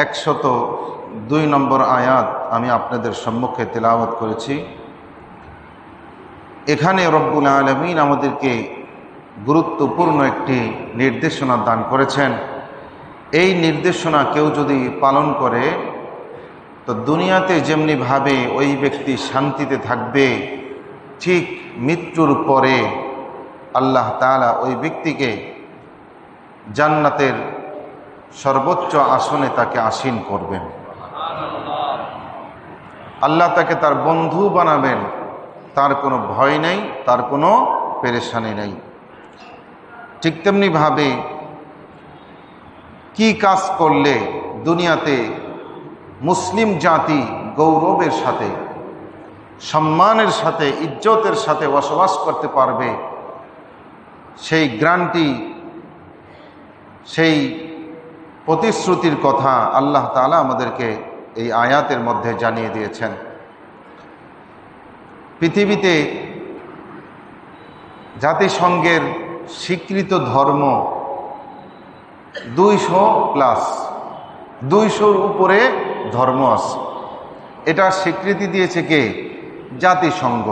102 নম্বর আয়াত আমি আপনাদের সম্মুখে তেলাওয়াত করেছি। এখানে রব্বুল আলামিন আমাদেরকে গুরুত্বপূর্ণ একটি নির্দেশনা দান করেছেন। এই নির্দেশনা কেউ যদি পালন করে তো দুনিয়াতে যেমনিভাবে ওই ব্যক্তি শান্তিতে থাকবে, ঠিক মৃত্যুর পরে আল্লাহ তাআলা ওই ব্যক্তিকে জান্নাতের সর্বোচ্চ আসনে তাকে আসীন করবেন। আল্লাহ তাকে তার বন্ধু বানাবেন, তার কোনো ভয় নেই, তার কোনো পেরেশানি নেই। ঠিক তেমনিভাবে কি কাজ করলে দুনিয়াতে মুসলিম জাতি গৌরবের সাথে, সম্মানের সাথে, ইজ্জতের সাথে বসবাস করতে পারবে, সেই গ্যারান্টি, সেই প্রতিশ্রুতির কথা আল্লাহ তাআলা আমাদেরকে এই আয়াতের মধ্যে জানিয়ে দিয়েছেন। পৃথিবীতে জাতিসংঘের স্বীকৃত ধর্ম 200+, 200-র উপরে ধর্ম আছে। এটা স্বীকৃতি দিয়েছে কে? জাতিসংঘ।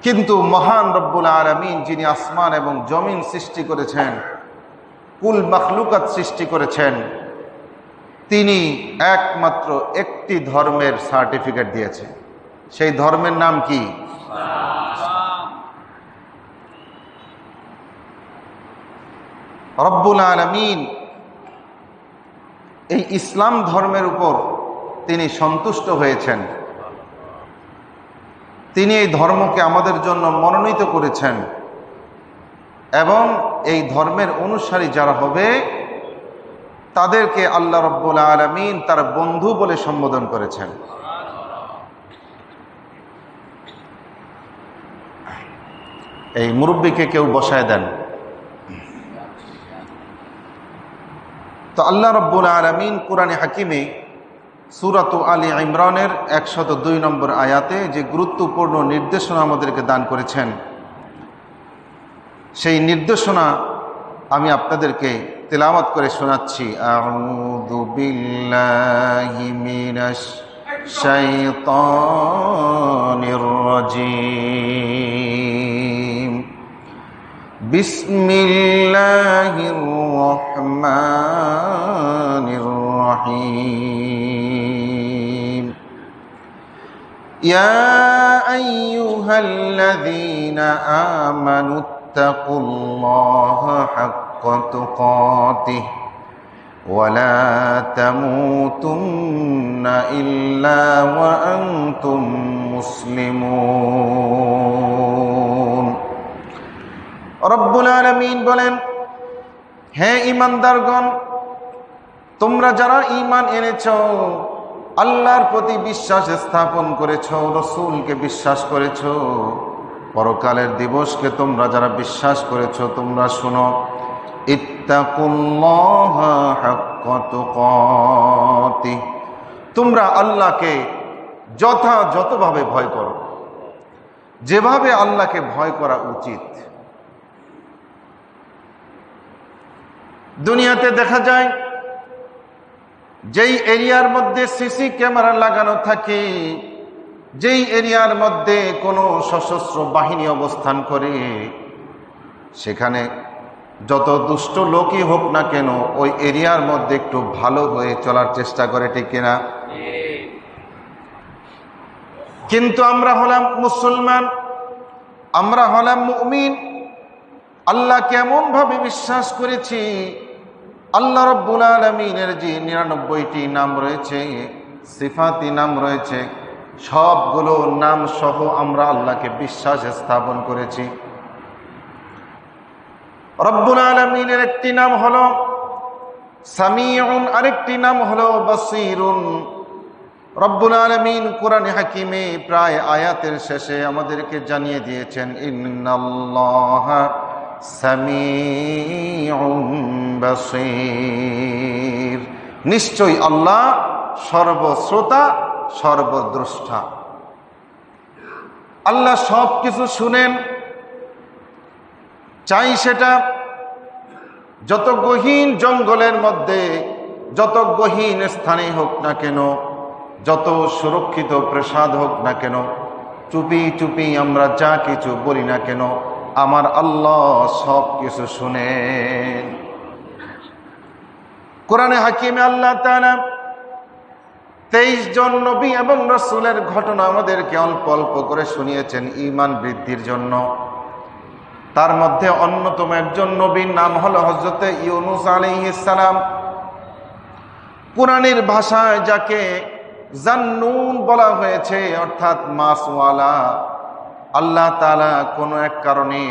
কিন্তু মহান রব্বুল আলামিন যিনি আসমান এবং জমিন সৃষ্টি করেছেন, কুল মাখলুকাত সৃষ্টি করেছেন, তিনি একমাত্র একটি ধর্মের সার্টিফিকেট দিয়েছে। সেই ধর্মের নাম কি? রব্বুল আলামিন এই ইসলাম ধর্মের উপর তিনি সন্তুষ্ট হয়েছেন। তিনি এই ধর্মকে আমাদের জন্য মনোনীত করেছেন এবং এই ধর্মের অনুসারী যারা হবে তাদেরকে আল্লাহ রব্বুল আলামিন তার বন্ধু বলে সম্বোধন করেছেন। এই মুরব্বীকে কেউ বসায় দেন। তো আল্লাহ রব্বুল আলামিন কুরআনে হাকিমে সূরাত আলী ইমরানের 102 নম্বর আয়াতে যে গুরুত্বপূর্ণ নির্দেশনা আমাদেরকে দান করেছেন, সেই নির্দেশনা আমি আপনাদেরকে তেলাওয়াত করে শোনাচ্ছি। আউযু বিল্লাহি মিনাশ শাইতানির রাজীম। বিসমিল্লাহির রহমানির রহিম। ইয়া আইয়ুহাল্লাযীনা আমানুত্তাকুল্লাহা হাক্কা তুকাতিহি ওয়া লা তামুতুন্না ইল্লা ওয়া আনতুম মুসলিমুন। রব্বুল আলামিন বলেন, হে ঈমানদারগণ, তোমরা যারা ঈমান এনেছো, আল্লাহর প্রতি বিশ্বাস স্থাপন করেছো, রাসূলকে বিশ্বাস করেছো, পরকালের দিবসকে তোমরা যারা বিশ্বাস করেছো, তোমরা শোনো, ইত্তাকুল্লাহা হাক্কা তুকাতিহি, তোমরা আল্লাহকে যথাযথভাবে ভয় করো, যেভাবে আল্লাহকে ভয় করা উচিত। দুনিয়াতে দেখা যায় যেই এরিয়ার মধ্যে সিসি ক্যামেরা লাগানো থাকে, যেই এরিয়ার মধ্যে কোনো সশস্ত্র বাহিনী অবস্থান করে, সেখানে যত দুষ্ট লোকই হোক না কেন ওই এরিয়ার মধ্যে একটু ভালো হয়ে চলার চেষ্টা করে, ঠিক কিনা? কিন্তু আমরা হলাম মুসলমান, আমরা হলাম মুমিন, আল্লাহ কেমন ভাবে বিশ্বাস করেছি। আল্লাহ রব্বুল আলামিনের যে 99টি নাম রয়েছে, সিফাতি নাম রয়েছে, সবগুলো নাম সহ আমরা আল্লাহকে বিশ্বাস স্থাপন করেছি। রব্বুল আলামিনের একটি নাম হলো সামিউন, আরেকটি নাম হলো বাসীরুন। রব্বুল আলামিন কুরআনে হাকিমে প্রায় আয়াতের শেষে আমাদেরকে জানিয়ে দিয়েছেন, ইন্নাল্লাহা সামিউন বাসীর, নিশ্চয়ই আল্লাহ সর্বশ্রোতা সর্বদ্রষ্টা। আল্লাহ সব কিছু শুনেন, চাই সেটা যত গহীন জঙ্গলের মধ্যে যত গহীন স্থানে হোক না কেন, যত সুরক্ষিত প্রাসাদ হোক না কেন, চুপি চুপি আমরা যা কিছু বলি না কেন, আমার আল্লাহ সব কিছু শুনেন। কোরআনে হাকিমে আল্লাহ তাআলা 23 জন নবী এবং রাসূলের ঘটনা আমাদেরকে অল্প অল্প করে শুনিয়েছেন ঈমান বৃদ্ধির জন্য। তার মধ্যে অন্যতম একজন নবীর নাম হলো হযরত ইউনূস আলাইহিস সালাম। কোরআনের ভাষায় যাকে জান্নুন বলা হয়েছে, অর্থাৎ মাছওয়ালা। আল্লাহ তাআলা কোনো এক কারণে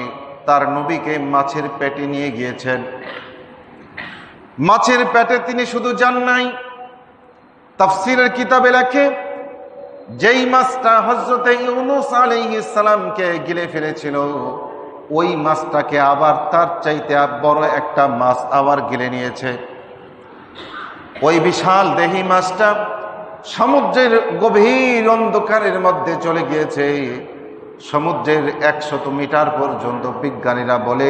তার নবীকে মাছের পেটে নিয়ে গিয়েছেন। মাছের পেটে তিনি শুধু যান নাই, তাফসীরের কিতাবে লেখে যেই মাছটা হযরত ইউনূস আলাইহিস সালামকে গিলে ফেলেছিল, ওই মাছটাকে আবার তার চাইতে বড় একটা মাছ আবার গিলে নিয়েছে। ওই বিশাল দেহী মাছটা সমুদ্রের গভীর অন্ধকারের মধ্যে চলে গিয়েছে। সমুদ্রের 100 মিটার পর্যন্ত, বিজ্ঞানীরা বলে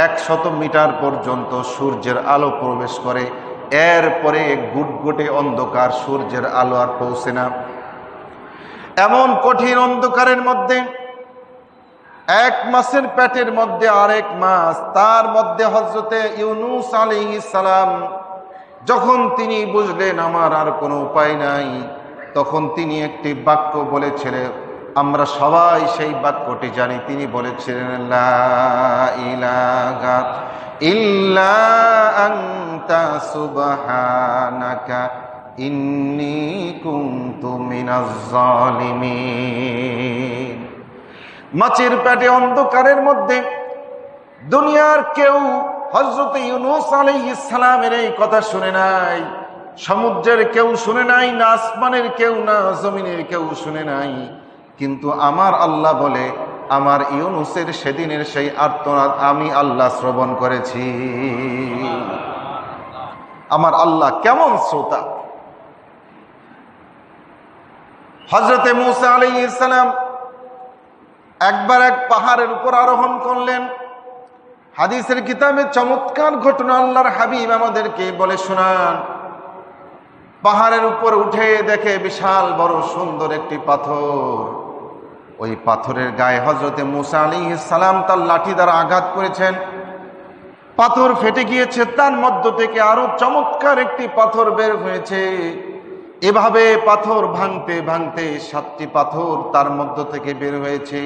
100 মিটার পর্যন্ত সূর্যের আলো প্রবেশ করে, এরপরে গুটগুটে অন্ধকার, সূর্যের আলো আর পৌঁছে না। এমন কঠিন অন্ধকারের মধ্যে এক মাছের পেটের মধ্যে আরেক মাছ, তার মধ্যে হযরতে ইউনূস আলাইহিস সালাম যখন তিনি বুঝলেন আমার আর কোনো উপায় নাই, তখন তিনি একটি বাক্য বলেছিলেন, আমরা সবাই সেই বাক্যটি জানি। তিনি বলেছিলেন, লা ইলাহা ইল্লা আনতা সুবহানাকা ইন্নী কুনতু মিনাজ জালিমিন। মাছের পেটে অন্ধকারের মধ্যে দুনিয়ার কেউ হযরত ইউনূস আলাইহিস সালামের এই কথা শুনে নাই। সমুদ্রের কেউ শুনে নাই, না আসমানের কেউ, না জমিনের কেউ শুনে নাই। কিন্তু আমার আল্লাহ বলে, আমার ইউনূসের সেদিনের সেই আর্তনাদ আমি আল্লাহ শ্রবণ করেছি। আমার আল্লাহ কেমন শ্রোতা! হযরতে মূসা আলাইহিস সালাম একবার এক পাহাড়ের উপর আরোহণ করলেন। হাদিসের কিতাবে চমৎকার ঘটনা আল্লাহর হাবিব আমাদেরকে বলে শোনান। পাহাড়ের উপর উঠে দেখে বিশাল বড় সুন্দর একটি পাথর। ওই পাথরের গায়ে হযরতে মূসা আলাইহিস সালাম তার লাঠি দ্বারা আঘাত করেছেন। পাথর ফেটে গিয়েছে, তার মধ্য থেকে আরো চমৎকার একটি পাথর বের হয়েছে। এভাবে পাথর ভাঙতে ভাঙতে 7টি পাথর তার মধ্য থেকে বের হয়েছে।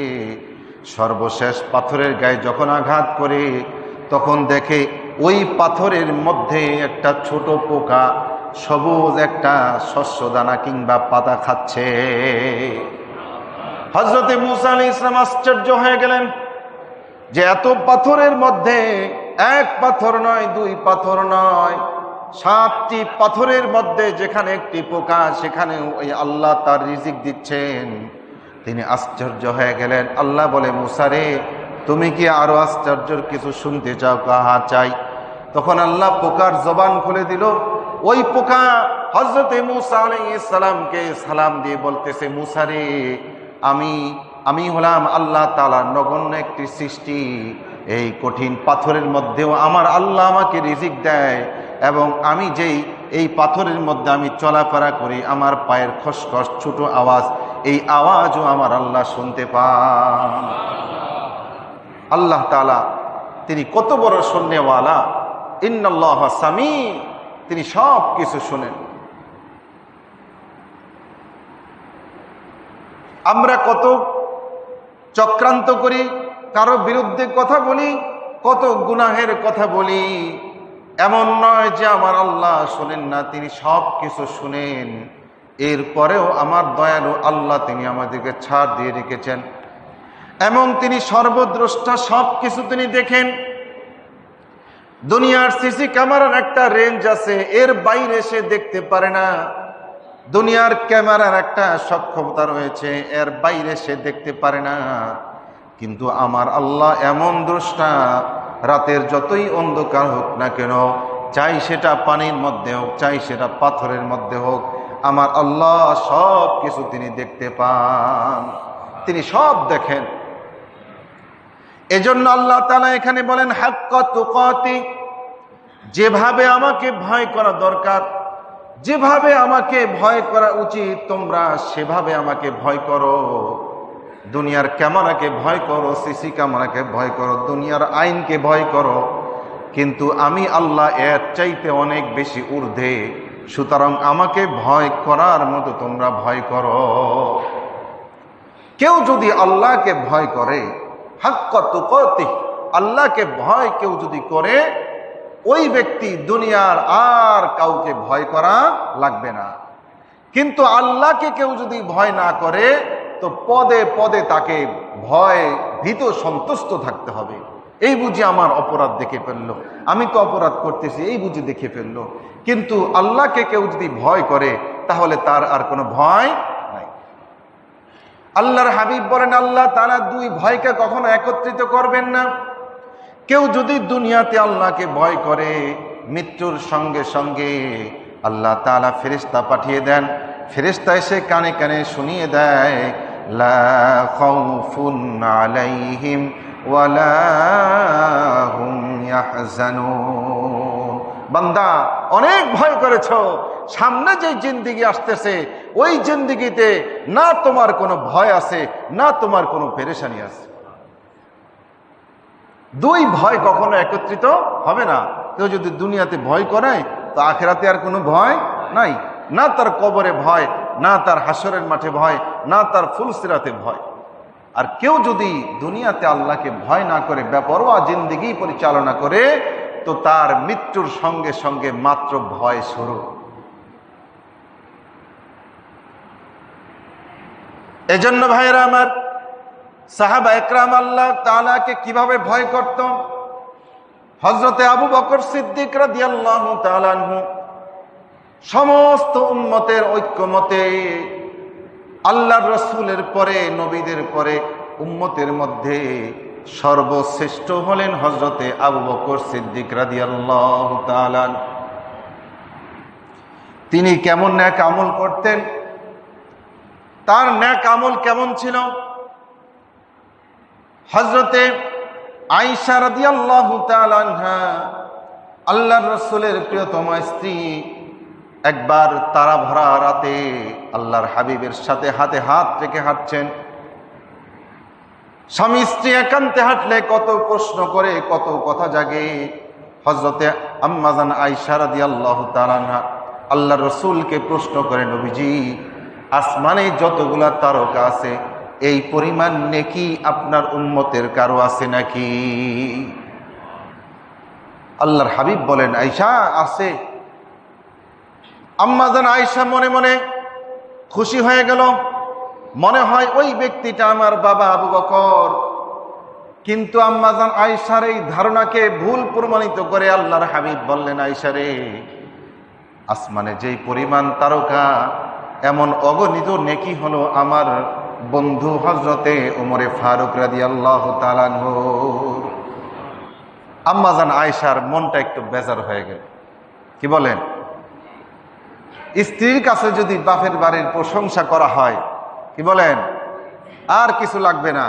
সর্বশেষ পাথরের গায়ে যখন আঘাত করে, তখন দেখে ওই পাথরের মধ্যে একটা ছোট পোকা সবুজ একটা শস্য দানা কিংবা পাতা খাচ্ছে। হযরতে মূসা আলাইহিস সালাম আশ্চর্য হয়ে গেলেন যে এত পাথরের মধ্যে এক পাথর নয়, 2 পাথর নয়, 7টি পাথরের মধ্যে যেখানে একটি পোকা, সেখানে ওই আল্লাহ তার রিজিক দিচ্ছেন। তিনি আশ্চর্য হয়ে গেলেন। আল্লাহ বলে, মূসা রে, তুমি কি আরো আশ্চর্যের কিছু শুনতে চাও? কাহা চাই। তখন আল্লাহ পোকার জবান খুলে দিল। ওই পোকা হযরতে মূসা আলাইহিস সালামকে সালাম দিয়ে বলতেছে, মূসা রে, আমি হলাম আল্লাহ তাআলার নগণ্য একটি সৃষ্টি। এই কঠিন পাথরের মধ্যেও আমার আল্লাহ আমাকে রিজিক দেয়, এবং আমি যেই এই পাথরের মধ্যে আমি চলাফেরা করি, আমার পায়ের খসখস ছোট আওয়াজ, এই আওয়াজও আমার আল্লাহ শুনতে পান। আল্লাহ তাআলা তিনি কত বড় শুননেওয়ালা! ইন্নাল্লাহা সামি, তিনি সব কিছু শুনেন। আমরা কত চক্রান্ত করি, কারো বিরুদ্ধে কথা বলি, কত গুনাহের কথা বলি। এমন নয় যে আমার আল্লাহ শোনেন না, তিনি সব কিছু শুনেন। এরপরেও আমার দয়ালু আল্লাহ তিনি আমাদেরকে ছাড় দিয়ে রেখেছেন, এবং তিনি সর্বদ্রষ্টা, সব কিছু তিনি দেখেন। দুনিয়ার সিসি ক্যামেরার একটা রেঞ্জ আছে, এর বাইরে সে দেখতে পারে না। দুনিয়ার ক্যামেরার একটা সক্ষমতা রয়েছে, এর বাইরে সে দেখতে পারে না। কিন্তু আমার আল্লাহ এমন দ্রষ্টা, রাতের যতই অন্ধকার হোক না কেন, চাই সেটা পানির মধ্যে হোক, চাই সেটা পাথরের মধ্যে হোক, আমার আল্লাহ সব কিছু তিনি দেখতে পান, তিনি সব দেখেন। এজন্য আল্লাহ তাআলা এখানে বলেন, হাক্কা তুকাতি, যেভাবে আমাকে ভয় করা দরকার যেভাবে আমাকে ভয় করা উচিত তোমরা সেভাবে আমাকে ভয় করো। দুনিয়ার ক্যামেরাকে ভয় করো, সিসি ক্যামেরাকে ভয় করো, দুনিয়ার আইনকে ভয় করো, কিন্তু আমি আল্লাহ এর চাইতে অনেক বেশি ঊর্ধ্বে, সুতরাং আমাকে ভয় করার মতো তোমরা ভয় করো। কেউ যদি আল্লাহকে ভয় করে, হাক্কা তুকাতিহ, আল্লাহকে ভয় কেউ যদি করে, ওই ব্যক্তি দুনিয়ার আর কাউকে ভয় করা লাগবে না। কিন্তু আল্লাহকে কেউ যদি ভয় না করে তো পদে পদে তাকে ভয় ভীত সন্তুষ্ট থাকতে হবে। এই বুঝি আমার অপরাধ দেখে ফেললো, আমি তো অপরাধ করতেছি এই বুঝি দেখে ফেললো। কিন্তু আল্লাহকে কেউ যদি ভয় করে তাহলে তার আর কোনো ভয় নাই। আল্লাহর হাবিব বলেন, আল্লাহ তাআলা দুই ভয়কে কখনো একত্রিত করবেন না। কেউ যদি দুনিয়াতে আল্লাহকে ভয় করে, মৃত্যুর সঙ্গে সঙ্গে আল্লাহ তাআলা ফেরেশতা পাঠিয়ে দেন, ফেরেশতা এসে কানে কানে শুনিয়ে দেয়, লা খাউফুন আলাইহিম ওয়ালা হুম ইয়াহজানুন। বান্দা অনেক ভয় করেছো, সামনে যে জিন্দেগি আসতেছে ওই জিন্দেগিতে না তোমার কোনো ভয় আছে না তোমার কোনো পেরেশানি আছে। দুই ভয় কখনো একত্রিত হবে না। কেউ যদি দুনিয়াতে ভয় করে তো আখেরাতে আর কোনো ভয় নাই, না তার কবরে ভয়, না তার হাসরের মাঠে ভয়, না তার ফুলসিরাতে ভয়। আর কেউ যদি দুনিয়াতে আল্লাহকে ভয় না করে বেপরোয়া জিন্দেগি পরিচালনা করে তো তার মৃত্যুর সঙ্গে সঙ্গে মাত্র ভয় শুরু। এজন্য ভাইরা আমার, সাহাবা একরাম আল্লাহ তাআলাকে কিভাবে ভয় করত? হযরতে আবু বকর সিদ্দিক রাদিয়াল্লাহু তাআলা আনহু সমস্ত উম্মতের ঐক্যমতে আল্লাহর রাসূলের পরে, নবীদের পরে উম্মতের মধ্যে সর্বশ্রেষ্ঠ হলেন হযরতে আবু বকর সিদ্দিক রাদিয়াল্লাহু তাআলা। তিনি কেমন নেক আমল করতেন, তার নেক আমল কেমন ছিল? হযরতে আয়েশা রাদিয়াল্লাহু তাআলা আনহা, আল্লাহর রাসূলের প্রিয়তমা স্ত্রী, একবার তারা ভরা রাতে আল্লাহর হাবিবের সাথে হাতে হাত রেখে হাঁটছেন। স্বামী স্ত্রী একান্তে হাঁটলে কত প্রশ্ন করে, কত কথা জাগে। হযরতে আম্মাজান আয়েশা রাদিয়াল্লাহু তাআলা আনহা আল্লাহর রাসূলকে প্রশ্ন করে, নবীজি, আসমানে যতগুলা তারকা আছে এই পরিমাণ নেকি আপনার উম্মতের কারো আছে নাকি? আল্লাহর হাবিব বলেন, আয়েশা আছে। আম্মাজান আয়েশা মনে মনে খুশি হয়ে গেল, মনে হয় ওই ব্যক্তিটা আমার বাবা আবু বকর। কিন্তু আম্মাজান আয়েশার এই ধারণাকে ভুল প্রমাণিত করে আল্লাহর হাবিব বললেন, আয়েশা রে, আসমানে যেই পরিমাণ তারকা এমন অগণিত নেকি হলো আমার বন্ধু হযরতে ওমরে ফারুক রাদিয়াল্লাহু তাআলা আনহু। আম্মাজান আয়েশার মনটা একটু বেজার হয়ে গেল। কি বলেন? স্ত্রীর কাছে যদি বাপের বাড়ির প্রশংসা করা হয়, কি বলেন, আর কিছু লাগবে না।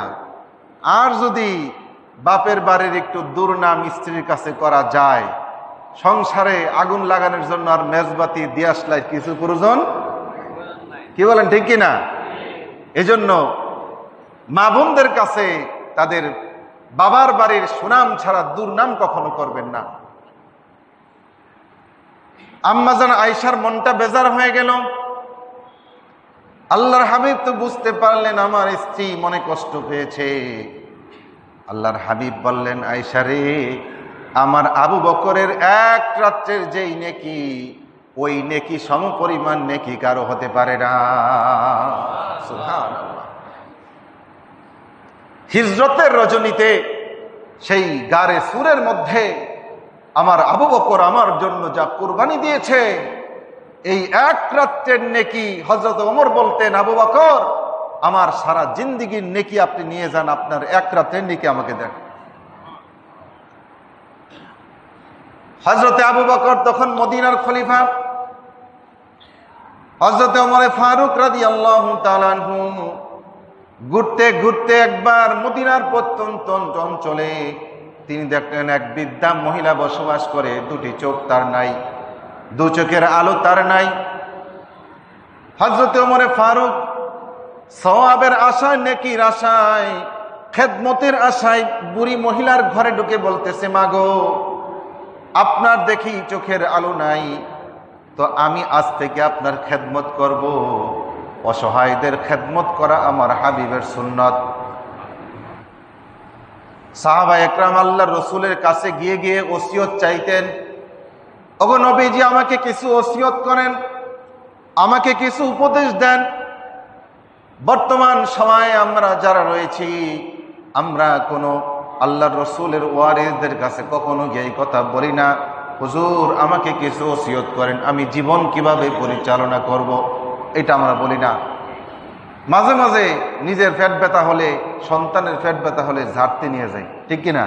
আর যদি বাপের বাড়ির একটু দুর্নাম স্ত্রীর কাছে করা যায়, সংসারে আগুন লাগানোর জন্য আর মেজবাতি দিয়াস লাইট কিছু প্রয়োজন, কি বলেন, ঠিক কিনা? এজন্য মা বোনদের কাছে তাদের বাবার বাড়ির সুনাম ছাড়া দুর্নাম কখনো করবেন না। আম্মাজান আয়েশার মনটা বেজার হয়ে গেল। আল্লাহর হাবিব তো বুঝতে পারলেন আমার স্ত্রী মনে কষ্ট পেয়েছে। আল্লাহর হাবিব বললেন, আয়েশা রে, আমার আবু বকরের এক রাত্রের যেই নেকি, ওই নেকি সমপরিমাণ নেকি কারো হতে পারে না। সুবহানাল্লাহ। হিজরতের রজনীতে সেই গারে সুরের মধ্যে আমার আবু বকর আমার জন্য যা কুরবানি দিয়েছে, এই এক রাত্রের নেকি হযরত ওমর বলতেন, আবু বকর, আমার সারা জিন্দেগীর নেকি আপনি নিয়ে যান, আপনার এক রাত্রের নেকি আমাকে দেন। হযরতে আবু বকর তখন মদিনার খলিফা। হযরতে ওমরে ফারুক রাদিয়াল্লাহু তাআলা আনহু ঘুরতে ঘুরতে একবার মদিনার প্রত্যন্ত অঞ্চলে তিনি দেখলেন এক বৃদ্ধা মহিলা বসবাস করে, দুটি চোখ তার নাই। দু চোখের আলো তার নাই। হযরত ওমর ফারুক সওয়াবের আশায়, নেকির আশায়, খেদমতের আশায় বুড়ি মহিলার ঘরে ঢুকে বলতেছে, মাগো আপনার দেখি চোখের আলো নাই, তো আমি আজ থেকে আপনার খেদমত করব। অসহায়দের খেদমত করা আমার হাবিবের সুন্নত। সাহাবা একরাম আল্লাহর রসুলের কাছে গিয়ে গিয়ে ওসিয়ত চাইতেন, ওগো নবীজি আমাকে কিছু ওসিয়ত করেন, আমাকে কিছু উপদেশ দেন। বর্তমান সময়ে আমরা যারা রয়েছি, আমরা কোনো আল্লাহর রসুলের ওয়ারিসদের কাছে কখনো গিয়ে এই কথা বলি না, হুজুর আমাকে কিছু ওসিয়ত করেন, আমি জীবন কিভাবে পরিচালনা করব, এটা আমরা বলি না। মাঝে মাঝে নিজের পেট ব্যথা হলে, সন্তানের পেট ব্যথা হলে ঝাড়তে নিয়ে যাই, ঠিক কিনা?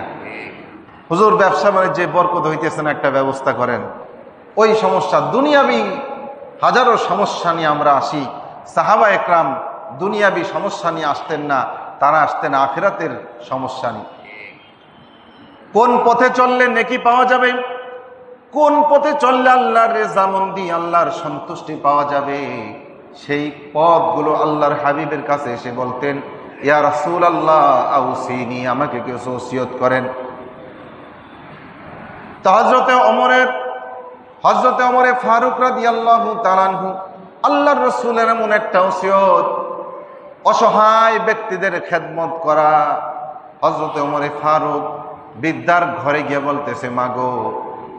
হুজুর ব্যবসা বাণিজ্যে বরকত হইতেছে না, একটা ব্যবস্থা করেন। ওই সমস্যা, দুনিয়াবি হাজারো সমস্যা নিয়ে আমরা আসি। সাহাবা একরাম দুনিয়াবি সমস্যা নিয়ে আসতেন না, তারা আসতেন আখিরাতের সমস্যা নিয়ে। কোন পথে চললে নেকি পাওয়া যাবে, কোন পথে চললে আল্লাহর রেজামন্দি, আল্লাহর সন্তুষ্টি পাওয়া যাবে, সেই পথগুলো আল্লাহর হাবিবের কাছে এসে বলতেন, ইয়া রাসূলুল্লাহ আউসিনি, আমাকে কেউ ওসিয়ত করেন। তো হযরতে ওমরে ফারুক রাদিয়াল্লাহু তাআলা আনহু, আল্লাহর রাসূলের এমন একটা ওসিয়ত, অসহায় ব্যক্তিদের খেদমত করা। হযরতে ওমরে ফারুক বৃদ্ধার ঘরে গিয়ে বলতেছে, মাগো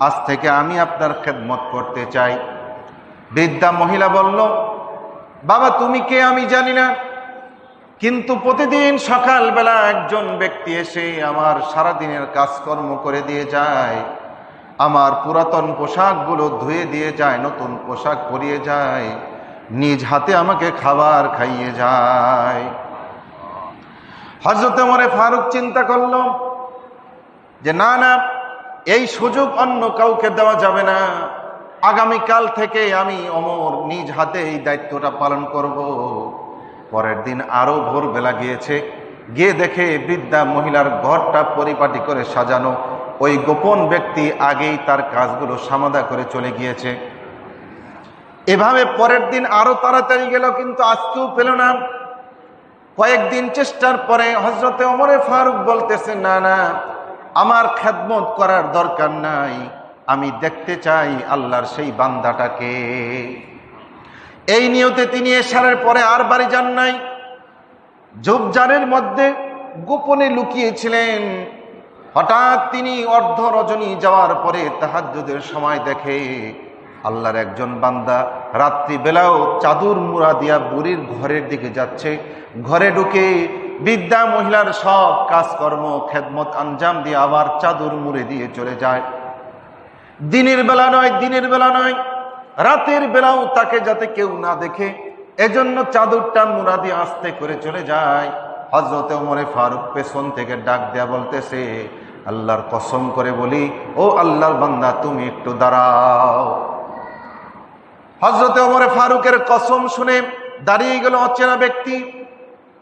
আজ থেকে আমি আপনার খেদমত করতে চাই। বৃদ্ধা মহিলা বলল, বাবা তুমি কে আমি জানি না, কিন্তু প্রতিদিন সকালবেলা একজন ব্যক্তি এসে আমার সারাদিনের কাজকর্ম করে দিয়ে যায়, আমার পুরাতন পোশাকগুলো ধুয়ে দিয়ে যায়, নতুন পোশাক পরিয়ে যায়, নিজ হাতে আমাকে খাবার খাইয়ে যায়। হযরত ওমর ফারুক চিন্তা করল যে না না, এই সুযোগ অন্য কাউকে দেওয়া যাবে না, আগামীকাল থেকে আমি ওমর নিজ হাতে এই দায়িত্বটা পালন করব। পরের দিন আরো ভোরবেলা গিয়েছে, গিয়ে দেখে বৃদ্ধা মহিলার ঘরটা পরিপাটি করে সাজানো, ওই গোপন ব্যক্তি আগেই তার কাজগুলো সমাধা করে চলে গিয়েছে। এভাবে পরের দিন আরো তাড়াতাড়ি গেল, কিন্তু আজকেও পেল না। কয়েকদিন চেষ্টার পরে হযরতে ওমর ফারুক বলতেছে, না না, আমার খেদমত করার দরকার নাই, আমি দেখতে চাই আল্লাহর সেই বান্দাটাকে। এই নিয়তে তিনি এশারের পরে আর বাড়ি যান নাই, ঝোপঝাড়ের মধ্যে গোপনে লুকিয়েছিলেন। হঠাৎ তিনি অর্ধ রজনী যাওয়ার পরে তাহাজ্জুদের সময় দেখে আল্লাহর একজন বান্দা রাত্রিবেলাও চাদর মুড়া দিয়া বুড়ির ঘরের দিকে যাচ্ছে। ঘরে ঢুকে বৃদ্ধা মহিলার সব কাজকর্ম খেদমত আঞ্জাম দিয়ে আবার চাদর মুড়ে দিয়ে চলে যায়। দিনের বেলা নয়, রাতের বেলাও তাকে যাতে কেউ না দেখে, এজন্য চাদরটা মুড়া দিয়ে আস্তে করে চলে যায়। হযরত ওমর ফারুক পেছন থেকে ডাক দেয়া বলতেছে, আল্লাহর কসম করে বলি, ও আল্লাহর বান্দা তুমি একটু দাঁড়াও। হযরত ওমর ফারুকের কসম শুনে দাঁড়িয়ে গেল অচেনা ব্যক্তি।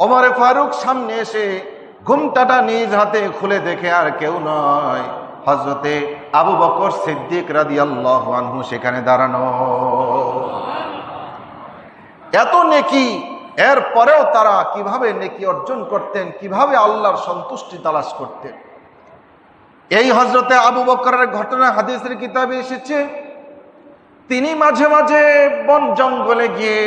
ওমর ফারুক সামনে এসে ঘুমটাটা নিজ হাতে খুলে দেখে আর কেউ নয়, হযরতে আবু বকর সিদ্দিক রাদিয়াল্লাহু আনহু সেখানে দাঁড়ানো। এত নেকি, এর পরেও তারা কিভাবে নেকি অর্জন করতেন, কিভাবে আল্লাহর সন্তুষ্টি তালাশ করতেন। এই হযরতে আবু বকরের ঘটনা হাদিসের কিতাবে এসেছে। তিনি মাঝে মাঝে বন জঙ্গলে গিয়ে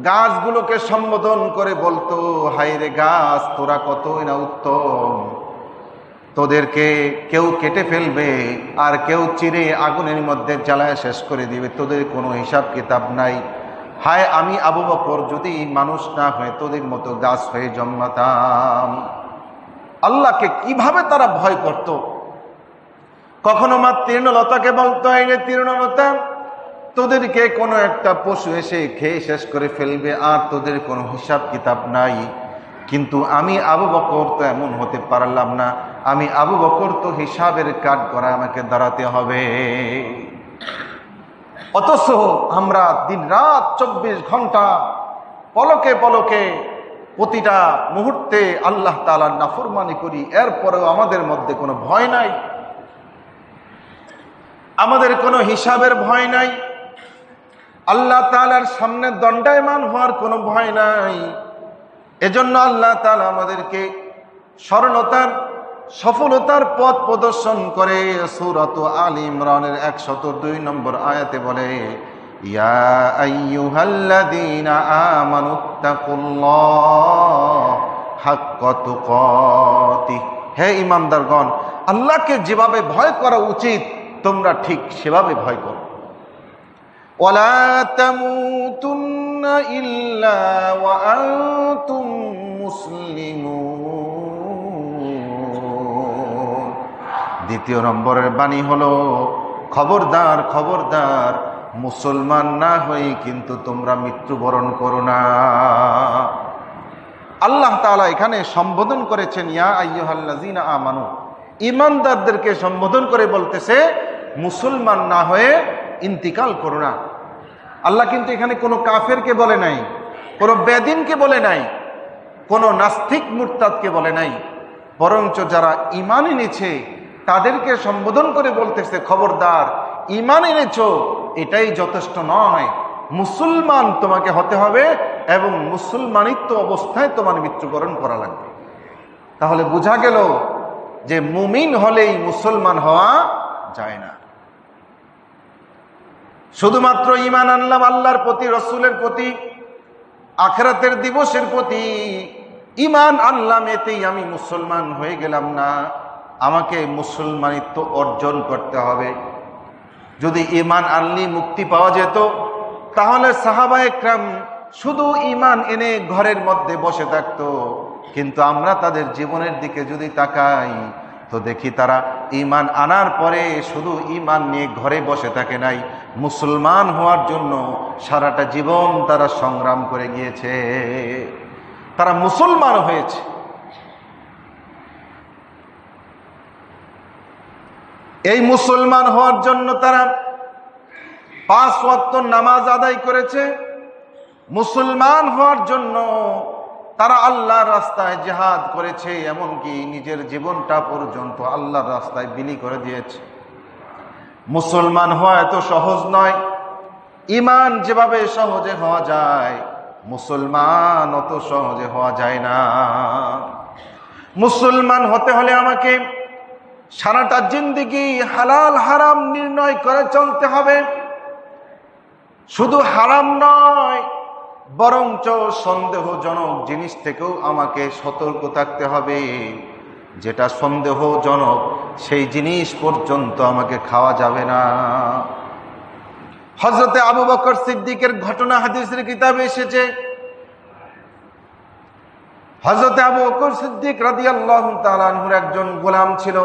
গাছগুলোকে সম্বোধন করে বলতো, হায়রে গাছ, তোরা কতই না উত্তম, তোদেরকে কেউ কেটে ফেলবে আর কেউ চিরে আগুনের মধ্যে জ্বালায় শেষ করে দিবে, তোদের কোনো হিসাব কিতাব নাই। হায় আমি আবু বকর যদি মানুষ না হয়ে তোদের মতো গাছ হয়ে জন্মাতাম। আল্লাহকে কিভাবে তারা ভয় করত। কখনো মা তৃণলতাকে বলতো, এই রে তৃণলতা, তোদেরকে কোনো একটা পশু এসে খেয়ে শেষ করে ফেলবে আর তোদের কোনো হিসাব কিতাব নাই। কিন্তু আমি আবু বকর তো এমন হতে পারলাম না, আমি আবু বকর তো হিসাবের কাঠ করা আমাকে দাঁড়াতে হবে। অথচ আমরা দিন রাত 24 ঘন্টা পলকে পলকে প্রতিটা মুহূর্তে আল্লাহ তাআলার নাফরমানি করি, এরপরেও আমাদের মধ্যে কোনো ভয় নাই। আমাদের কোনো হিসাবের ভয় নাই, আল্লাহ তাআলার সামনে দণ্ডায়মান হওয়ার কোনো ভয় নাই। এজন্য আল্লাহ তাআলা আমাদেরকে সরলতার সফলতার পথ প্রদর্শন করে সূরাত আল ইমরানের 102 নম্বর আয়াতে বলে, ইয়া আইয়ুহাল্লাযীনা আমানুত্তাকুল্লাহ হাক্কা তুকাতিহ, হে ঈমানদারগণ, আল্লাহকে যেভাবে ভয় করা উচিত তোমরা ঠিক সেভাবে ভয় করো। ওয়ালা তামুতুন্না ইল্লা ওয়া আনতুম মুসলিমুন। দ্বিতীয় নম্বরের বাণী হলো, খবরদার খবরদার, মুসলমান না হয়ে কিন্তু তোমরা মৃত্যুবরণ করো না। আল্লাহ তাআলা এখানে সম্বোধন করেছেন ইয়া আইয়ুহাল্লাযীনা আমানু, ঈমানদারদেরকে সম্বোধন করে বলতেছে মুসলমান না হয়ে ইন্তিকাল করো না। আল্লাহ কিন্তু এখানে কোনো কাফেরকে বলে নাই, কোনো বেদিনকে বলে নাই, কোনো নাস্তিক মুরতাদকে বলে নাই, বরঞ্চ যারা ঈমান এনেছে তাদেরকে সম্বোধন করে বলতেছে খবরদার, ঈমান এনেছো এটাই যথেষ্ট নয়, মুসলমান তোমাকে হতে হবে এবং মুসলমানিত্ব অবস্থায় তোমার মৃত্যুবরণ করা লাগবে। তাহলে বোঝা গেল যে মুমিন হলেই মুসলমান হওয়া যায় না। শুধুমাত্র ঈমান আনলাম আল্লাহর প্রতি, রসুলের প্রতি, আখিরাতের দিবসের প্রতি, ঈমান আনলাম এতেই আমি মুসলমান হয়ে গেলাম না, আমাকে মুসলমানিত্ব অর্জন করতে হবে। যদি ঈমান আনলি মুক্তি পাওয়া যেত তাহলে সাহাবায়ে কেরাম শুধু ঈমান এনে ঘরের মধ্যে বসে থাকতো, কিন্তু আমরা তাদের জীবনের দিকে যদি তাকাই তো দেখি তারা ঈমান আনার পরে শুধু ঈমান নিয়ে ঘরে বসে থাকে নাই, মুসলমান হওয়ার জন্য সারাটা জীবন তারা সংগ্রাম করে গিয়েছে, তারা মুসলমান হয়েছে। এই মুসলমান হওয়ার জন্য তারা 5 ওয়াক্ত নামাজ আদায় করেছে, মুসলমান হওয়ার জন্য তারা আল্লাহর রাস্তায় জিহাদ করেছে, এমনকি নিজের জীবনটা পর্যন্ত আল্লাহর রাস্তায় বিলি করে দিয়েছে। মুসলমান হওয়া এত সহজ নয়, ঈমান যেভাবে সহজে হওয়া যায় মুসলমান অত সহজে হওয়া যায় না। মুসলমান হতে হলে আমাকে সারাটা জিন্দেগি হালাল হারাম নির্ণয় করে চলতে হবে। শুধু হারাম নয়, বরঞ্চ সন্দেহজনক জিনিস থেকেও আমাকে সতর্ক থাকতে হবে। যেটা সন্দেহজনক সেই জিনিস পর্যন্ত আমাকে খাওয়া যাবে না। হযরতে আবু বকর সিদ্দিকের ঘটনা হাদিসের কিতাবে এসেছে। হযরতে আবু বকর সিদ্দিক রাদিয়াল্লাহু তাআলা আনহুর একজন গোলাম ছিল।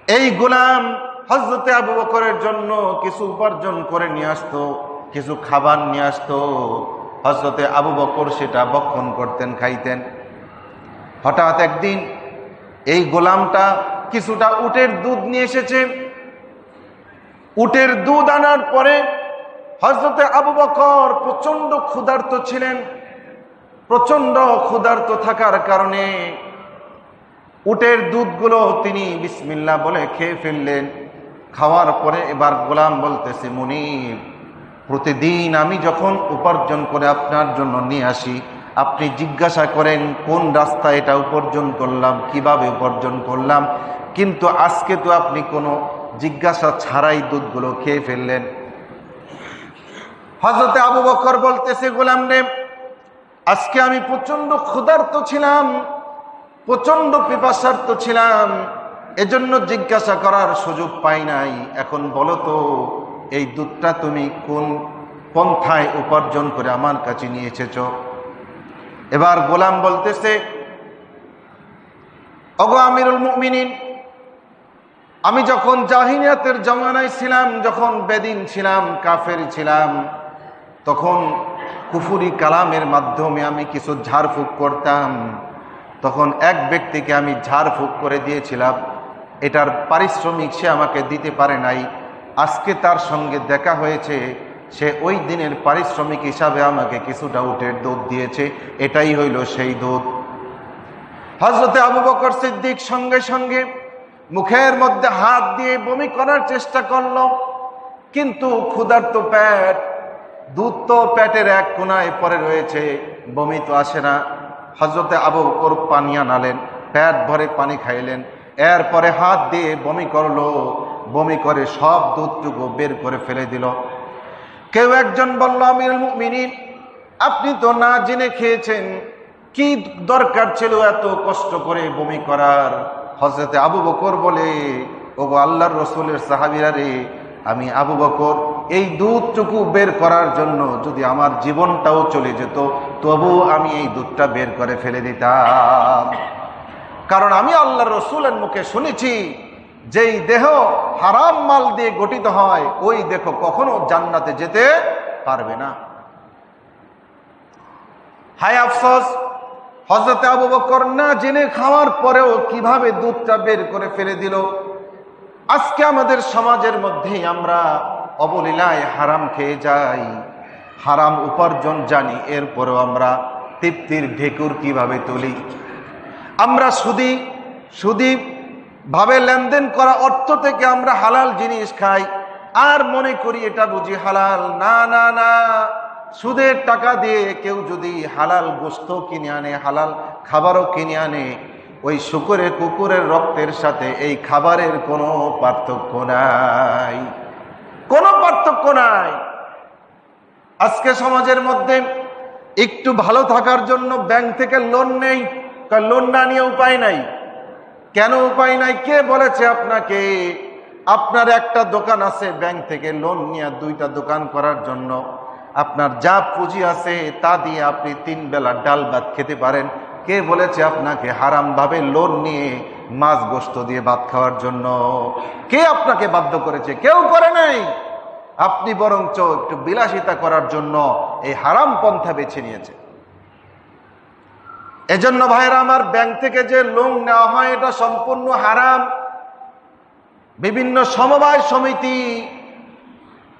এই গোলাম হযরতে আবু বকরের জন্য কিছু উপার্জন করে নিয়ে আসতো, কিছু খাবার নিয়ে আসতো। হযরতে আবু বকর সেটা ভক্ষণ করতেন, খাইতেন। হঠাৎ একদিন এই গোলামটা কিছুটা উটের দুধ নিয়ে এসেছে। উটের দুধ আনার পরে হযরতে আবু বকর প্রচন্ড ক্ষুধার্ত ছিলেন। প্রচন্ড ক্ষুধার্ত থাকার কারণে উটের দুধগুলো তিনি বিসমিল্লাহ বলে খেয়ে ফেললেন। খাওয়ার পরে এবার গোলাম বলতেছে, মুনিব, প্রতিদিন আমি যখন উপার্জন করে আপনার জন্য নিয়ে আসি আপনি জিজ্ঞাসা করেন কোন রাস্তায় এটা উপার্জন করলাম, কিভাবে উপার্জন করলাম, কিন্তু আজকে তো আপনি কোনো জিজ্ঞাসা ছাড়াই দুধগুলো খেয়ে ফেললেন। হযরতে আবু বকর বলতেছে, গোলাম রে, আজকে আমি প্রচন্ড ক্ষুধার্ত ছিলাম, প্রচন্ড পিপাসার্ত ছিলাম, এজন্য জিজ্ঞাসা করার সুযোগ পাই নাই। এখন বলো তো এই দুধটা তুমি কোন পন্থায় উপার্জন করে আমার কাছে নিয়ে এসেছো? এবার গোলাম বলতেছে, ওগো আমিরুল মুমিনিন, আমি যখন জাহিলিয়াতের জমানায় ছিলাম, যখন বেদিন ছিলাম, কাফের ছিলাম, তখন কুফরি কালামের মাধ্যমে আমি কিছু ঝাড়ফুঁক করতাম। তখন এক ব্যক্তিকে আমি ঝাড়ফুঁক করে দিয়েছিলাম, এটার পারিশ্রমিক সে আমাকে দিতে পারে নাই। আজকে তার সঙ্গে দেখা হয়েছে, সে ওই দিনের পারিশ্রমিক হিসাবে আমাকে কিছুটা উটের দুধ দিয়েছে, এটাই হইল সেই দুধ। হযরতে আবু বকর সিদ্দিক সঙ্গে সঙ্গে মুখের মধ্যে হাত দিয়ে বমি করার চেষ্টা করলো, কিন্তু ক্ষুধার্ত পেট, দুধ তো পেটের এক কোনায় পড়ে রয়েছে, বমি তো আসে না। হযরতে আবু বকর পানি আনালেন, পেট ভরে পানি খাইলেন, এরপরে হাত দিয়ে বমি করলো, বমি করে সব দুধটুকু বের করে ফেলে দিল। কেউ একজন বলল, আমিরুল মুমিনিন, আপনি তো না জেনে খেয়েছেন, কি দরকার ছিল এত কষ্ট করে বমি করার? হযরতে আবু বকর বলে, ওগো আল্লাহর রাসূলের সাহাবীরা রে, আমি আবু বকর এই দুধটুকু বের করার জন্য যদি আমার জীবনটাও চলে যেত, তবু আমি এই দুধটা বের করে ফেলে দিতাম। কারণ আমি আল্লাহর রাসূলের মুখে শুনেছি, যেই দেহ হারাম মাল দিয়ে গঠিত হয়, ওই দেহ কখনো জান্নাতে যেতে পারবে না। হায় আফসোস, হযরতে আবু বকর না জেনে খাওয়ার পরেও কিভাবে দুধটা বের করে ফেলে দিল। আজকে আমাদের সমাজের মধ্যে আমরা অবলীলায় হারাম খেয়ে যাই, হারাম উপার্জন জানি, এরপরেও আমরা তৃপ্তির ঢেকুর কিভাবে তুলি। আমরা সুদি ভাবে লেনদেন করা অর্থ থেকে আমরা হালাল জিনিস খাই, আর মনে করি এটা বুঝি হালাল। না না না, সুদের টাকা দিয়ে কেউ যদি হালাল গোশত কিনে আনে, হালাল খাবারও কিনে আনে, ওই শুকরের কুকুরের রক্তের সাথে এই খাবারের কোনো পার্থক্য নাই, কোনো পার্থক্য নাই। আজকে সমাজের মধ্যে একটু ভালো থাকার জন্য ব্যাংক থেকে লোন নেই, লোন না নিয়ে উপায় নাই। কেন উপায় নাই? কে বলেছে আপনাকে? আপনার একটা দোকান আছে, ব্যাংক থেকে লোন নিয়ে 2টা দোকান করার জন্য আপনার যা পুঁজি আছে তা দিয়ে আপনি 3 বেলা ডাল ভাত খেতে পারেন। কে বলেছে আপনাকে হারাম ভাবে লোন নিয়ে মাছ গোশত দিয়ে ভাত খাওয়ার জন্য? কে আপনাকে বাধ্য করেছে? কেউ করে নাই। আপনি বরঞ্চ একটু বিলাসিতা করার জন্য এই হারাম পন্থা বেছে নিয়েছে। এজন্য ভাইরা আমার, ব্যাংক থেকে যে লোন নেওয়া হয় এটা সম্পূর্ণ হারাম। বিভিন্ন সমবায় সমিতি,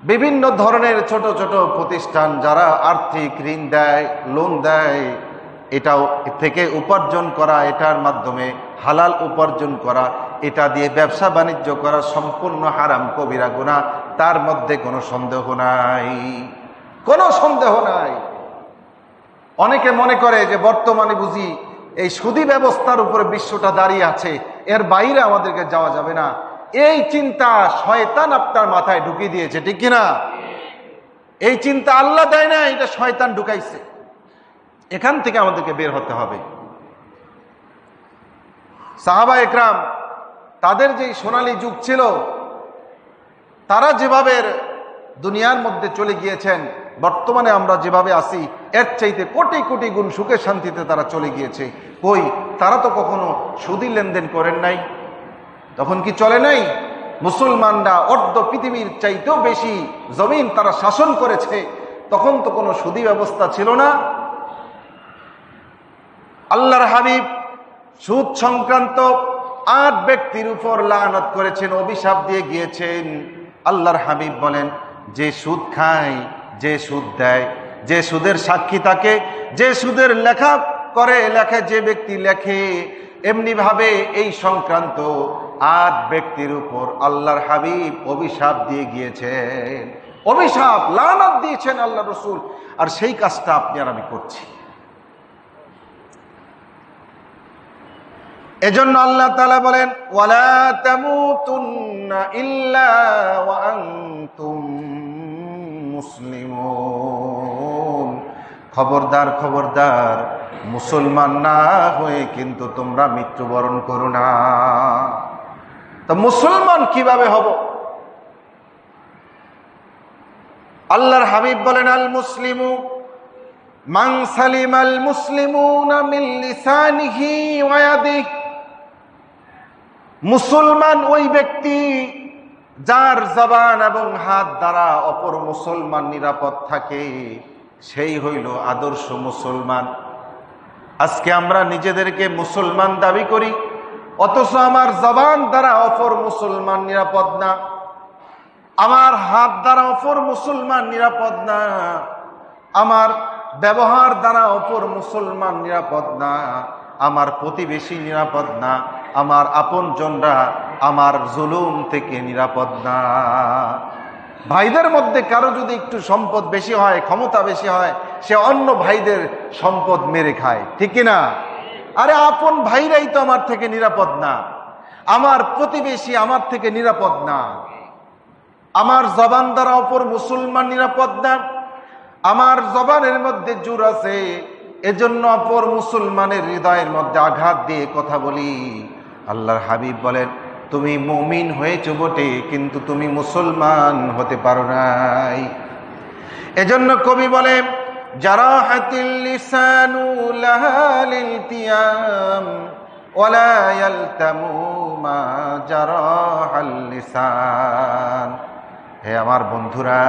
বিভিন্ন ধরনের ছোট ছোট প্রতিষ্ঠান যারা আর্থিক ঋণ দেয়, লোন দেয়, এটাও থেকে উপার্জন করা, এটার মাধ্যমে হালাল উপার্জন করা, এটা দিয়ে ব্যবসা বাণিজ্য করা সম্পূর্ণ হারাম, কবিরা গুনাহ, তার মধ্যে কোনো সন্দেহ নাই, কোনো সন্দেহ নাই। অনেকে মনে করে যে বর্তমানে বুঝি এই সুদী ব্যবস্থার উপরে বিশ্বটা দাঁড়িয়ে আছে, এর বাইরে আমাদেরকে যাওয়া যাবে না। এই চিন্তা শয়তান আপনার মাথায় ঢুকিয়ে দিয়েছে, ঠিক কিনা? এই চিন্তা আল্লাহ দেয় না, এটা শয়তান ঢুকাইছে। এখান থেকে আমাদেরকে বের হতে হবে। সাহাবা একরাম, তাদের যে সোনালী যুগ ছিল, তারা যেভাবে দুনিয়ার মধ্যে চলে গিয়েছেন, বর্তমানে আমরা যেভাবে আছি এর চাইতে কোটি কোটি গুণ সুখে শান্তিতে তারা চলে গিয়েছে। কই, তারা তো কখনো সুদী লেনদেন করেন নাই। তখন কি চলে নাই? মুসলমানরা অর্ধ পৃথিবীর চাইতেও বেশি জমিন তারা শাসন করেছে, তখন তো কোনো সুদী ব্যবস্থা ছিল না। আল্লাহর হাবিব সুদ সংক্রান্ত 8 ব্যক্তির উপর লানত করেছেন, অভিশাপ দিয়ে গিয়েছেন। আল্লাহর হাবিব বলেন, যে সুদ খায়, যে সুদ দেয়, যে সুদের সাক্ষী থাকে, যে সুদের লেখা করে, লেখে যে ব্যক্তি লেখে, এমনি ভাবে এই সংক্রান্ত 8 ব্যক্তির উপর আল্লাহর হাবিব অভিশাপ দিয়ে গিয়েছেন। অভিশাপ, লানত দিয়েছেন আল্লাহ রসুল। আর সেই কাজটা আপনি আর আমি করছি। এজন্য আল্লাহ তাআলা বলেন, ওয়ালা তামুতুন্না ইল্লা ওয়া আনতুম মুসলিমুন। খবরদার, খবরদার, মুসলমান না হয়ে কিন্তু তোমরা মৃত্যুবরণ করো না। তো মুসলমান কিভাবে হব? আল্লাহর হাবিব বলেন, আল মুসলিমু মান সালিমাল মুসলিমুনা মিন লিসানিহি ওয়া ইয়াদিহি। মুসলমান ওই ব্যক্তি যার জবান এবং হাত দ্বারা অপর মুসলমান নিরাপদ থাকে, সেই হইল আদর্শ মুসলমান। আজকে আমরা নিজেদেরকে মুসলমান দাবি করি, অথচ আমার জবান দ্বারা অপর মুসলমান নিরাপদ না, আমার হাত দ্বারা অপর মুসলমান নিরাপদ না, আমার ব্যবহার দ্বারা অপর মুসলমান নিরাপদ না, আমার প্রতিবেশী নিরাপদ না, আমার আপনজনরা আমার জুলুম থেকে নিরাপদ না। ভাইদের মধ্যে কারো যদি একটু সম্পদ বেশি হয়, ক্ষমতা বেশি হয়, সে অন্য ভাইদের সম্পদ মেরে খায়, ঠিক কিনা? আরে আপন ভাইরাই তো আমার থেকে নিরাপদ না, আমার প্রতিবেশী আমার থেকে নিরাপদ না, আমার জবান দ্বারা অপর মুসলমান নিরাপদ না, আমার জবানের মধ্যে জোর আছে, এজন্য অপর মুসলমানের হৃদয়ের মধ্যে আঘাত দিয়ে কথা বলি। আল্লাহর হাবিব বলেন, তুমি মুমিন হয়েছো বটে, কিন্তু তুমি মুসলমান হতে পারো নাই। এজন্য কবি বলে, জারাহাতিল লিসানু লাহাল ইলতিয়াম ওয়ালা ইয়ালতামু মা জারাহাল লিসান। হে আমার বন্ধুরা,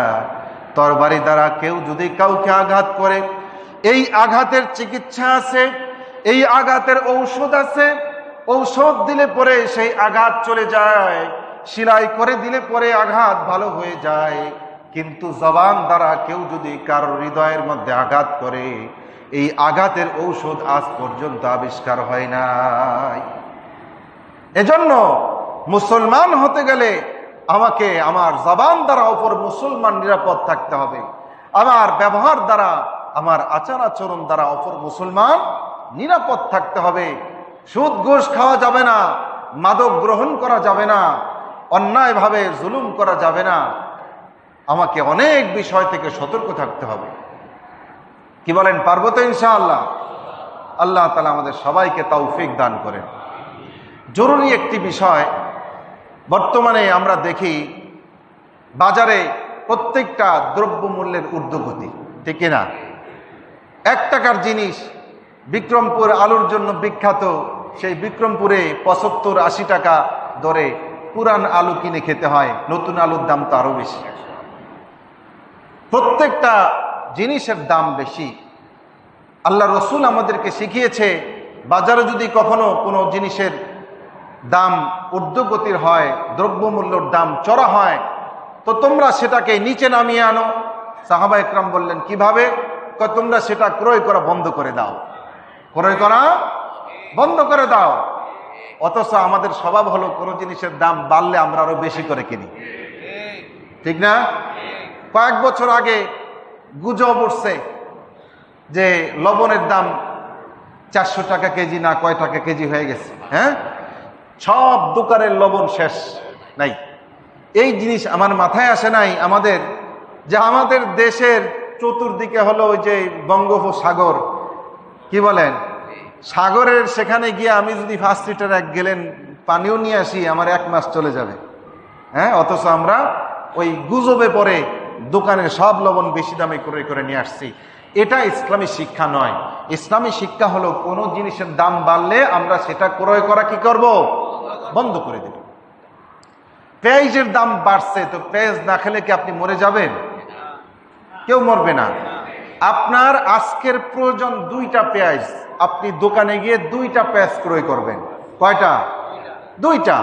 তরবারি দ্বারা কেউ যদি কাউকে আঘাত করে, এই আঘাতের চিকিৎসা আছে, এই আঘাতের ঔষধ আছে। ঔষধ দিলে পরে সেই আঘাত চলে যায়, সেলাই করে দিলে পরে আঘাত ভালো হয়ে যায়। কিন্তু জবান দ্বারা কেউ যদি কারোর হৃদয়ের মধ্যে আঘাত করে, এই আঘাতের ঔষধ আজ পর্যন্ত আবিষ্কার হয় নাই। এজন্য মুসলমান হতে গেলে আমাকে আমার জবান দ্বারা অপর মুসলমান নিরাপদ থাকতে হবে, আমার ব্যবহার দ্বারা, আমার আচার আচরণ দ্বারা অপর মুসলমান নিরাপদ থাকতে হবে। সুদ ঘুষ খাওয়া যাবে না, মাদক গ্রহণ করা যাবে না, অন্যায়ভাবে জুলুম করা যাবে না। আমাকে অনেক বিষয় থেকে সতর্ক থাকতে হবে। কি বলেন, পারবো তো ইনশাআল্লাহ? আল্লাহ তাআলা আমাদের সবাইকে তৌফিক দান করেন। জরুরি একটি বিষয়, বর্তমানে আমরা দেখি বাজারে প্রত্যেকটা দ্রব্যমূল্যের ঊর্ধ্বগতি, ঠিক কিনা? 1 টাকার জিনিস, বিক্রমপুর আলুর জন্য বিখ্যাত, সেই বিক্রমপুরে 75-80 টাকা দরে পুরান আলু কিনে খেতে হয়, নতুন আলুর দাম তো আরো বেশি। প্রত্যেকটা জিনিসের দাম বেশি। আল্লাহ রসুল আমাদেরকে শিখিয়েছে, বাজারে যদি কখনো কোনো জিনিসের দাম ঊর্ধ্বগতির হয়, দ্রব্যমূল্যর দাম চড়া হয়, তো তোমরা সেটাকে নিচে নামিয়ে আনো। সাহাবা একরাম বললেন, কিভাবে? তোমরা সেটা ক্রয় করা বন্ধ করে দাও, ক্রয় করা বন্ধ করে দাও। অথচ আমাদের স্বভাব হলো কোনো জিনিসের দাম বাড়লে আমরা আরো বেশি করে কিনি, ঠিক না? কয়েক বছর আগে গুজব উঠছে যে লবণের দাম 400 টাকা কেজি না কয় টাকা কেজি হয়ে গেছে। হ্যাঁ, সব দোকানের লবণ শেষ নাই। এই জিনিস আমার মাথায় আসে নাই আমাদের, যে আমাদের দেশের চতুর্দিকে হলো ওই যে বঙ্গোপসাগর, কি বলেন, সাগরের সেখানে গিয়ে আমি যদি 5 লিটার 1 গ্যালন পানিও নিয়ে আসি, আমার 1 মাস চলে যাবে। হ্যাঁ, অথচ আমরা ওই গুজবে পরে দোকানের সব লবণ বেশি দামে ক্রয় করে নিয়ে আসছি। এটা ইসলামী শিক্ষা নয়। ইসলামী শিক্ষা হলো কোনো জিনিসের দাম বাড়লে আমরা সেটা ক্রয় করা কি করব? বন্ধ করে দেব। পেঁয়াজের দাম বাড়ছে, তো পেঁয়াজ না খেলে কি আপনি মরে যাবেন? কেউ মরবে না। আপনার আজকের প্রয়োজন 2টা পেঁয়াজ, আপনি দোকানে গিয়ে 2টা পেঁয়াজ ক্রয় করবেন। কয়টা? 2টা।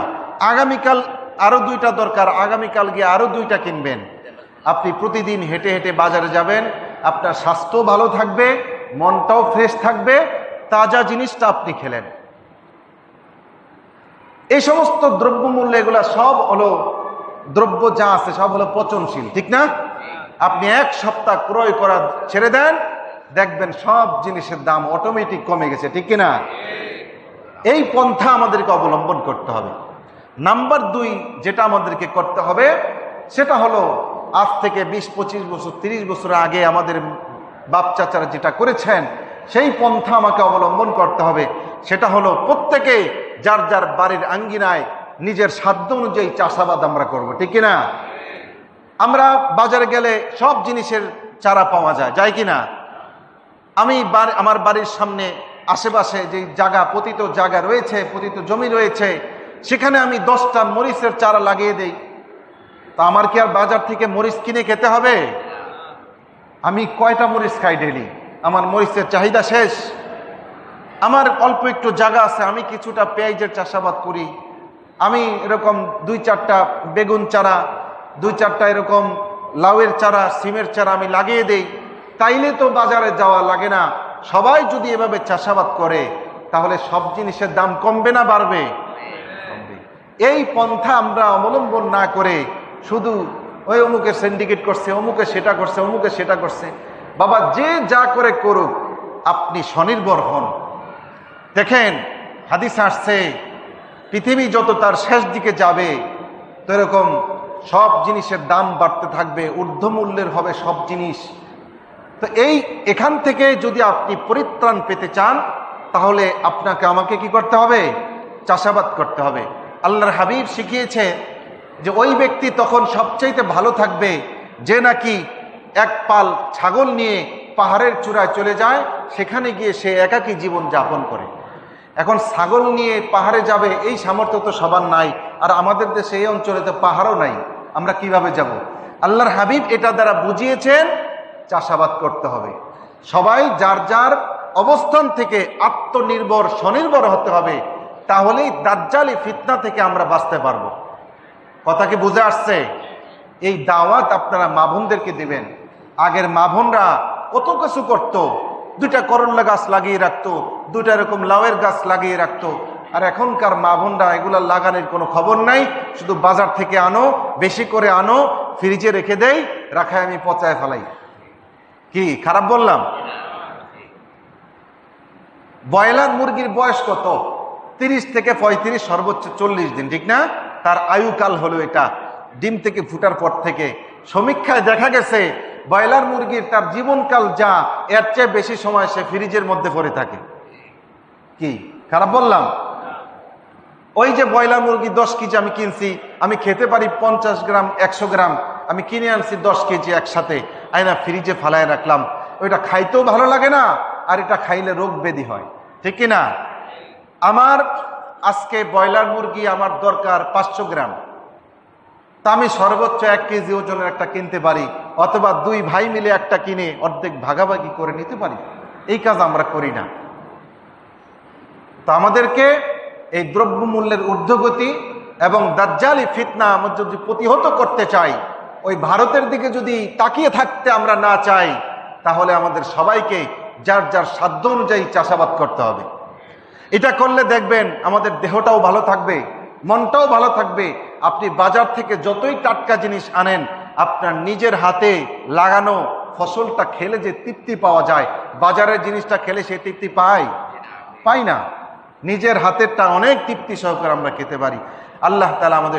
আগামীকাল আরো 2টা দরকার, আগামীকাল গিয়ে আরো 2টা কিনবেন। আপনি প্রতিদিন হেঁটে হেঁটে বাজারে যাবেন, আপনার স্বাস্থ্য ভালো থাকবে, মনটাও ফ্রেশ থাকবে, তাজা জিনিসটা আপনি খেলেন। এই সমস্ত দ্রব্যমূল্য এগুলা সব হলো, দ্রব্য যা আছে সব হলো পচনশীল, ঠিক না? আপনি 1 সপ্তাহ ক্রয় করা ছেড়ে দেন, দেখবেন সব জিনিসের দাম অটোমেটিক কমে গেছে, ঠিক কিনা? এই পন্থা আমাদেরকে অবলম্বন করতে হবে। নাম্বার 2 যেটা আমাদেরকে করতে হবে, সেটা হলো আজ থেকে 20-25 বছর 30 বছর আগে আমাদের বাপ চাচারা যেটা করেছেন, সেই পন্থা আমাকে অবলম্বন করতে হবে। সেটা হলো প্রত্যেকে যার যার বাড়ির আঙ্গিনায় নিজের সাধ্য অনুযায়ী চাষাবাদ আমরা করব, ঠিক কিনা? আমরা বাজারে গেলে সব জিনিসের চারা পাওয়া যায়, যায় কিনা? আমি আমার বাড়ির সামনে আশেপাশে যে জায়গা, পতিত জায়গা রয়েছে, পতিত জমি রয়েছে, সেখানে আমি 10টা মরিচের চারা লাগিয়ে দেই। তা আমার কি আর বাজার থেকে মরিচ কিনে খেতে হবে? আমি কয়টা মরিচ খাই ডেলি? আমার মরিচের চাহিদা শেষ। আমার অল্প একটু জায়গা আছে, আমি কিছুটা পেঁয়াজের চাষাবাদ করি, আমি এরকম 2-4টা বেগুন চারা, 2-4টা এরকম লাউয়ের চারা, সিমের চারা আমি লাগিয়ে দেই। তাইলে তো বাজারে যাওয়া লাগে না। সবাই যদি এভাবে চাষাবাদ করে, তাহলে সব জিনিসের দাম কমবে না বাড়বে? কমবে। এই পন্থা আমরা অবলম্বন না করে শুধু ওই অমুকে সিন্ডিকেট করছে, অমুকে সেটা করছে, অমুকে সেটা করছে, বাবা যে যা করে করুক, আপনি স্বনির্ভর হন। দেখেন হাদিস আসছে, পৃথিবী যত তার শেষ দিকে যাবে তো এরকম সব জিনিসের দাম বাড়তে থাকবে, ঊর্ধ্বমূল্যের হবে সব জিনিস। তো এখান থেকে যদি আপনি পরিত্রাণ পেতে চান, তাহলে আপনাকে আমাকে কি করতে হবে? চাষাবাদ করতে হবে। আল্লাহর হাবিব শিখিয়েছে যে ওই ব্যক্তি তখন সবচাইতে ভালো থাকবে যে নাকি এক পাল ছাগল নিয়ে পাহাড়ের চূড়ায় চলে যায়, সেখানে গিয়ে সে একাকী জীবন যাপন করে। এখন ছাগল নিয়ে পাহাড়ে যাবে এই সামর্থ্য তো সবার নাই, আর আমাদের দেশে এই অঞ্চলে তো পাহাড়ও নাই, আমরা কিভাবে যাব? আল্লাহর হাবিব এটা দ্বারা বুঝিয়েছেন চাষাবাদ করতে হবে। সবাই যার যার অবস্থান থেকে আত্মনির্ভর স্বনির্ভর হতে হবে, তাহলেই দাজ্জালি ফিতনা থেকে আমরা বাঁচতে পারবো। কথা কি বুঝে আসছে? এই দাওয়াত আপনারা মা বোনদেরকে দিবেন। আগের মা বোনরা কত কিছু করতো, 2টা করল্লা গাছ লাগিয়ে রাখতো, 2টা এরকম লাউয়ের গাছ লাগিয়ে রাখতো। আর এখনকার মা বোনরা এগুলা লাগানোর কোনো খবর নাই, শুধু বাজার থেকে আনো, বেশি করে আনো, ফ্রিজে রেখে দেই, রাখায় আমি পচায় ফেলাই। কি খারাপ বললাম? ব্রয়লার মুরগির বয়স কত? 30 থেকে 35, সর্বোচ্চ 40 দিন, ঠিক না? তার আয়ুকাল হলো এটা, ডিম থেকে ফুটার পর থেকে। সমীক্ষায় দেখা গেছে ব্রয়লার মুরগির তার জীবনকাল যা, এর চেয়ে বেশি সময় সে ফ্রিজের মধ্যে পড়ে থাকে। কি খারাপ বললাম? ওই যে ব্রয়লার মুরগি 10 কেজি আমি কিনছি, আমি খেতে পারি 50 গ্রাম 100 গ্রাম, আমি কিনে আনছি 10 কেজি একসাথে, আয়না ফ্রিজে ফালায় রাখলাম। ওইটা খাইতেও ভালো লাগে না, আর এটা খাইলে রোগ ব্যাধি হয়, ঠিক কিনা? আমার আজকে ব্রয়লার মুরগি আমার দরকার 500 গ্রাম, তা আমি সর্বোচ্চ 1 কেজি ওজনের একটা কিনতে পারি, অথবা 2 ভাই মিলে একটা কিনে অর্ধেক ভাগাভাগি করে নিতে পারি। এই কাজ আমরা করি না। তো আমাদেরকে এই দ্রব্যমূল্যের ঊর্ধ্বগতি এবং দাজ্জালি ফিতনা আমরা যদি প্রতিহত করতে চাই, ওই ভারতের দিকে যদি তাকিয়ে থাকতে আমরা না চাই, তাহলে আমাদের সবাইকে যার যার সাধ্য অনুযায়ী চাষাবাদ করতে হবে। এটা করলে দেখবেন আমাদের দেহটাও ভালো থাকবে, মনটাও ভালো থাকবে। আপনি বাজার থেকে যতই টাটকা জিনিস আনেন, আপনার নিজের হাতে লাগানো ফসলটা খেলে যে তৃপ্তি পাওয়া যায়, বাজারের জিনিসটা খেলে সে তৃপ্তি পাই না। নিজের হাতেরটা অনেক তৃপ্তি সহকারে আমরা খেতে পারি। আল্লাহ তাআলা আমাদের